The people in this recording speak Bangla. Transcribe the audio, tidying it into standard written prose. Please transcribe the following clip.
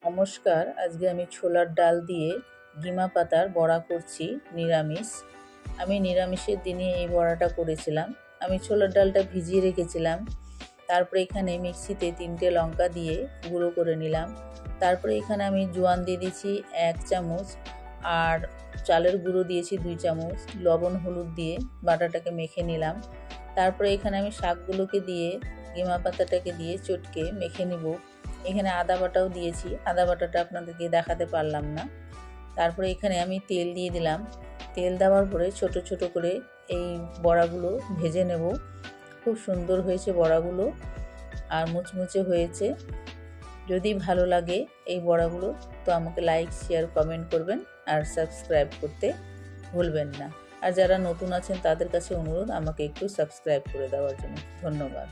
নমস্কার, আজকে আমি ছোলার ডাল দিয়ে গিমা পাতার বড়া করছি নিরামিষ। আমি নিরামিষের দিনে এই বড়াটা করেছিলাম। আমি ছোলার ডালটা ভিজিয়ে রেখেছিলাম। তারপরে এখানে মিক্সিতে 3টে লঙ্কা দিয়ে গুঁড়ো করে নিলাম। তারপরে এখানে আমি জোয়ান দিয়ে দিয়েছি 1 চামচ, আর চালের গুঁড়ো দিয়েছি 2 চামচ। লবণ হলুদ দিয়ে বাটাটাকে মেখে নিলাম। তারপরে এখানে আমি শাকগুলোকে দিয়ে গিমা পাতাটাকে দিয়ে চটকে মেখে নেব। এখানে আদা বাটাও দিয়েছি, আদা বাটাটা আপনাদেরকে দেখাতে পারলাম না। তারপরে এখানে আমি তেল দিয়ে দিলাম। তেল দেওয়ার পরে ছোট ছোট করে এই বড়াগুলো ভেজে নেব। খুব সুন্দর হয়েছে বড়াগুলো, আর মুচমুচে হয়েছে। যদি ভালো লাগে এই বড়াগুলো তো আমাকে লাইক, শেয়ার, কমেন্ট করবেন আর সাবস্ক্রাইব করতে ভুলবেন না। আর যারা নতুন আছেন তাদের কাছে অনুরোধ আমাকে একটু সাবস্ক্রাইব করে দেওয়ার জন্য। ধন্যবাদ।